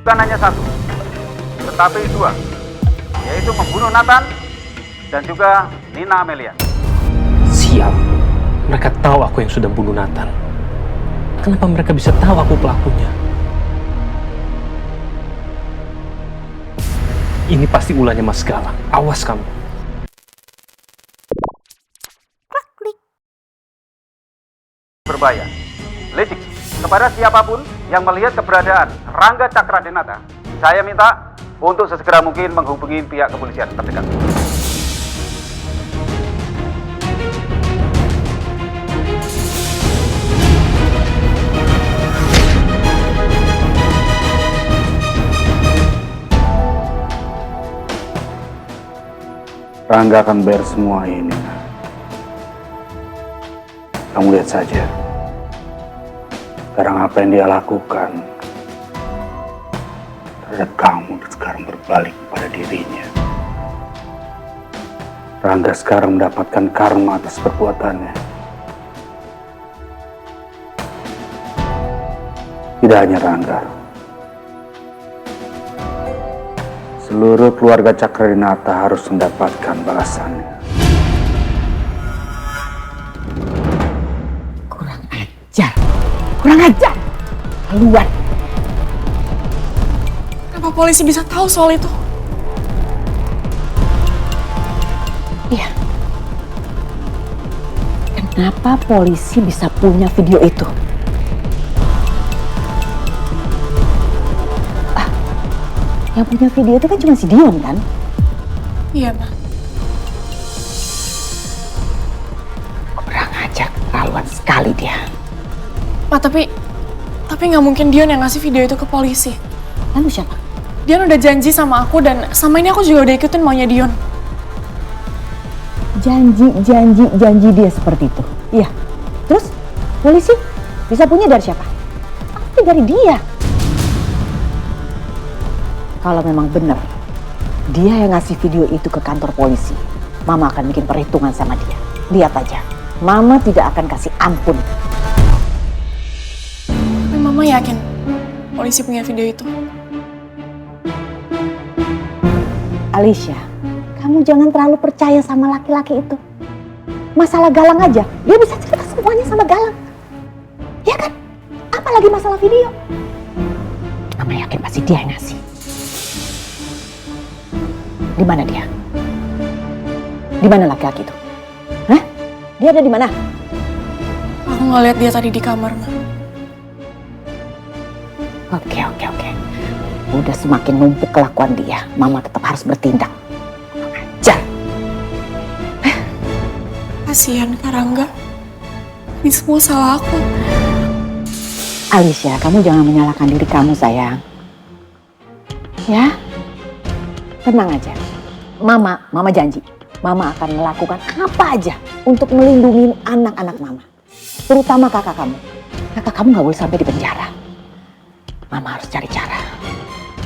Bukan hanya satu, tetapi dua, yaitu membunuh Nathan dan juga Nina Amelia. Sial, mereka tahu aku yang sudah bunuh Nathan. Kenapa mereka bisa tahu aku pelakunya? Ini pasti ulahnya Mas Galang. Awas kamu. Berbahaya. Ledik, kepada siapapun yang melihat keberadaan Rangga Cakradinata, saya minta untuk sesegera mungkin menghubungi pihak kepolisian terdekat. Rangga akan bayar semua ini. Kamu lihat saja. Sekarang apa yang dia lakukan terhadap kamu sekarang berbalik pada dirinya. Rangga sekarang mendapatkan karma atas perbuatannya. Tidak hanya Rangga. Seluruh keluarga Cakradinata harus mendapatkan balasannya. Kurang ajar. Kurang ajar. Keluar. Kenapa polisi bisa tahu soal itu? Iya. Kenapa polisi bisa punya video itu? Yang punya video itu kan cuma si Dion kan? Iya, Ma. Kurang ajar, keterlaluan sekali dia. Ma, tapi nggak mungkin Dion yang ngasih video itu ke polisi. Lalu siapa? Dion udah janji sama aku dan sama ini aku juga udah ikutin maunya Dion. Janji dia seperti itu. Iya. Terus polisi bisa punya dari siapa? Pasti dari dia. Kalau memang benar dia yang ngasih video itu ke kantor polisi, Mama akan bikin perhitungan sama dia. Lihat aja, Mama tidak akan kasih ampun. Tapi Mama yakin polisi punya video itu. Alicia, kamu jangan terlalu percaya sama laki-laki itu. Masalah Galang aja, dia bisa cerita semuanya sama Galang. Ya kan? Apalagi masalah video. Mama yakin pasti dia yang ngasih. Di mana dia? Di mana laki-laki itu? Hah? Dia ada di mana? Aku nggak lihat dia tadi di kamar, Ma. Oke. Udah semakin numpuk kelakuan dia. Mama tetap harus bertindak. Ajar. Kasihan Kak Rangga. Ini semua salah aku. Alicia, kamu jangan menyalahkan diri kamu, sayang. Ya? Tenang aja. Mama janji. Mama akan melakukan apa aja untuk melindungi anak-anak Mama. Terutama kakak kamu. Kakak kamu gak boleh sampai di penjara. Mama harus cari cara.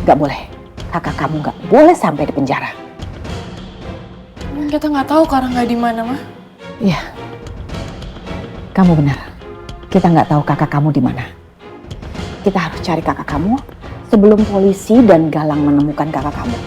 Gak boleh. Kakak kamu gak boleh sampai di penjara. Kita nggak tahu Kak Rangga di mana, Ma. Iya. Kamu benar. Kita nggak tahu kakak kamu di mana. Kita harus cari kakak kamu sebelum polisi dan Galang menemukan kakak kamu.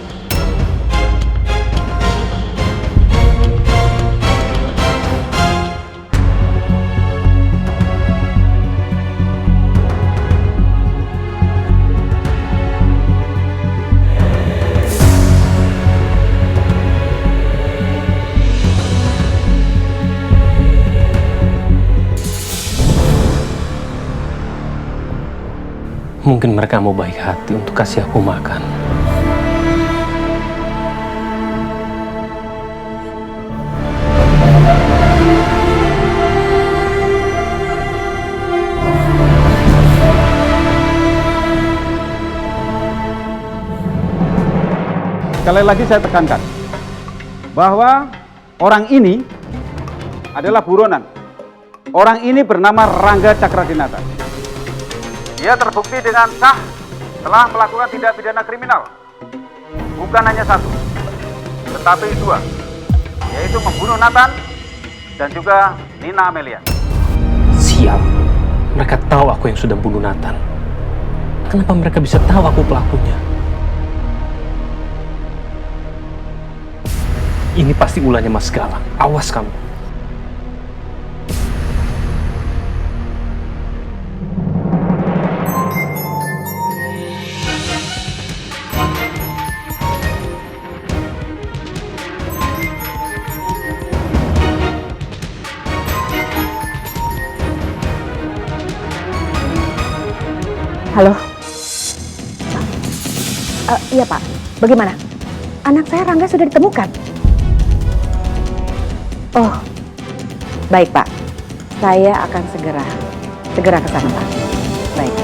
Mungkin mereka mau baik hati untuk kasih aku makan. Sekali lagi saya tekankan bahwa orang ini adalah buronan. Orang ini bernama Rangga Cakradinata. Dia terbukti dengan sah telah melakukan tindak pidana kriminal. Bukan hanya satu, tetapi dua, yaitu membunuh Nathan dan juga Nina Amelia. Sial, mereka tahu aku yang sudah bunuh Nathan. Kenapa mereka bisa tahu aku pelakunya? Ini pasti ulahnya Mas Galang. Awas kamu. Halo? Iya Pak, bagaimana? Anak saya Rangga sudah ditemukan? Oh, baik Pak. Saya akan segera ke sana Pak. Baik.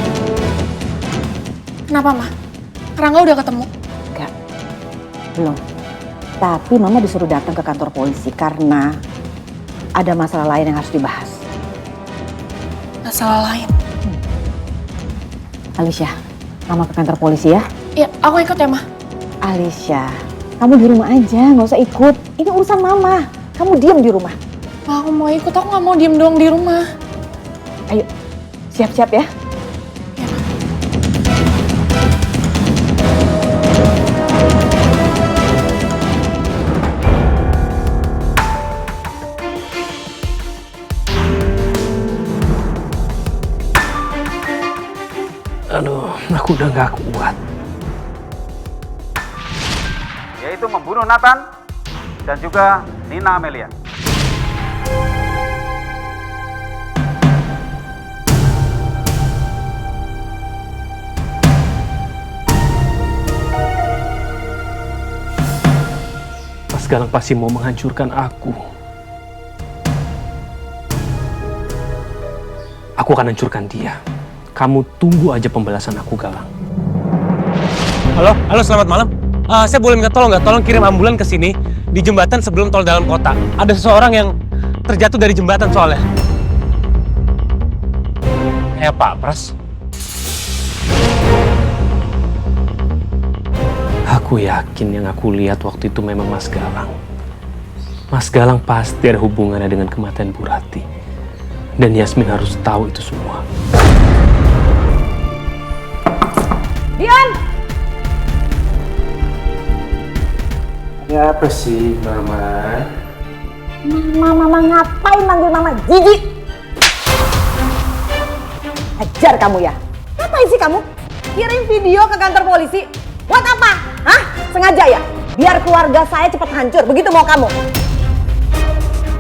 Kenapa, Ma? Rangga udah ketemu? Enggak, belum. Tapi Mama disuruh datang ke kantor polisi karena ada masalah lain yang harus dibahas. Masalah lain? Alicia, Mama ke kantor polisi ya? Iya, aku ikut ya, Ma. Alicia, kamu di rumah aja, nggak usah ikut. Ini urusan Mama. Kamu diam di rumah. Ma, aku mau ikut, aku nggak mau diem doang di rumah. Ayo, siap-siap ya. Iya, Ma. Aduh, aku udah gak kuat. Yaitu membunuh Nathan dan juga Nina Amelia. Mas Galang pasti mau menghancurkan aku. Aku akan hancurkan dia. Kamu tunggu aja pembalasan aku, Galang. Halo, selamat malam. Saya boleh minta tolong nggak? Tolong kirim ambulan ke sini di jembatan sebelum tol dalam kota. Ada seseorang yang terjatuh dari jembatan soalnya. Ya Pak Pras. Aku yakin yang aku lihat waktu itu memang Mas Galang. Mas Galang pasti ada hubungannya dengan kematian Bu Rati. Dan Yasmin harus tahu itu semua. Dian! Ya apa sih, Mama? Mama ngapain manggil Mama Jijik? Ajar kamu ya. Ngapain sih kamu? Kirim video ke kantor polisi. Buat apa? Hah? Sengaja ya? Biar keluarga saya cepat hancur. Begitu mau kamu?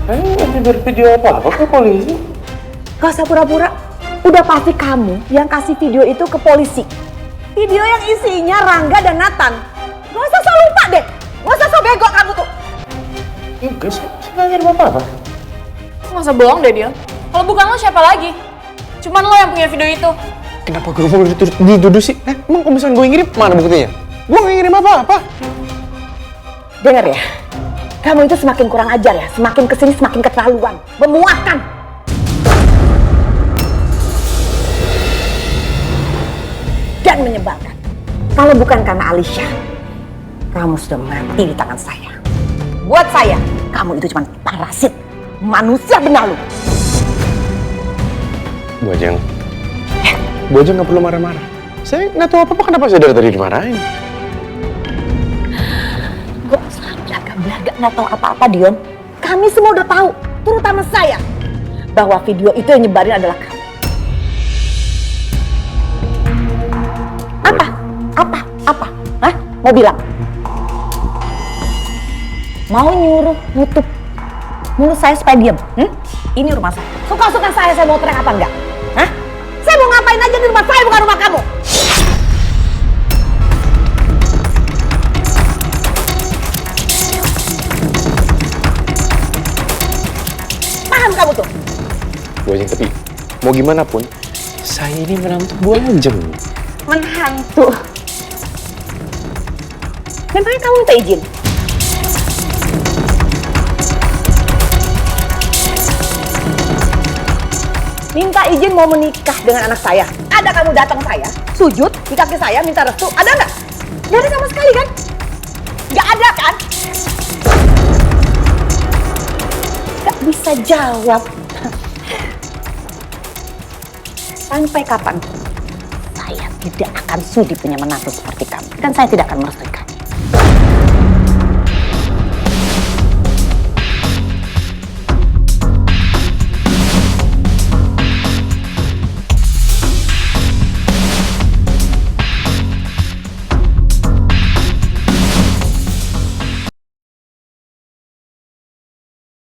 Nggak video apa ke polisi? Gak usah pura-pura. Udah pasti kamu yang kasih video itu ke polisi. Video yang isinya Rangga dan Nathan. Gak usah so lupa deh. Gak usah so bego kamu tuh. Enggak, saya nggak ngirim apa-apa. Masa bohong deh, Dion? Kalau bukan lo siapa lagi? Cuman lo yang punya video itu. Kenapa gue dituduh sih? Emang kalau misalnya gue ngirim, mana buktinya? Gue nggak ngirim apa-apa. Dengar ya. Kamu itu semakin kurang ajar ya. Semakin kesini semakin keterlaluan. Memuakkan. Dan menyebalkan. Kalau bukan karena Alicia, kamu sudah mati di tangan saya. Buat saya, kamu itu cuma parasit, manusia benalu. Bu Ajeng nggak perlu marah-marah. Saya nggak tahu apa-apa, kenapa saya dari tadi dimarahin. Gak usah belaga-belaga, nggak tahu apa-apa Dion. Kami semua udah tahu, terutama saya, bahwa video itu yang nyebarin adalah kamu. Apa? Hah? Mau bilang? Mau nyuruh nutup mulut saya supaya diam? Ini rumah saya. Suka-suka saya mau teriak apa enggak? Hah? Saya mau ngapain aja di rumah saya, bukan rumah kamu. Paham kamu tuh? Bu Ajeng, tapi mau gimana pun, saya ini menantu Bu Ajeng. Menhantu. Memangnya kamu minta izin? Minta izin mau menikah dengan anak saya. Ada kamu datang saya, sujud di kaki saya, minta restu. Ada nggak? Nggak ada sama sekali kan? Nggak ada kan? Nggak bisa jawab. Sampai kapan Saya tidak akan sudi punya menantu seperti kamu. Dan saya tidak akan merestui.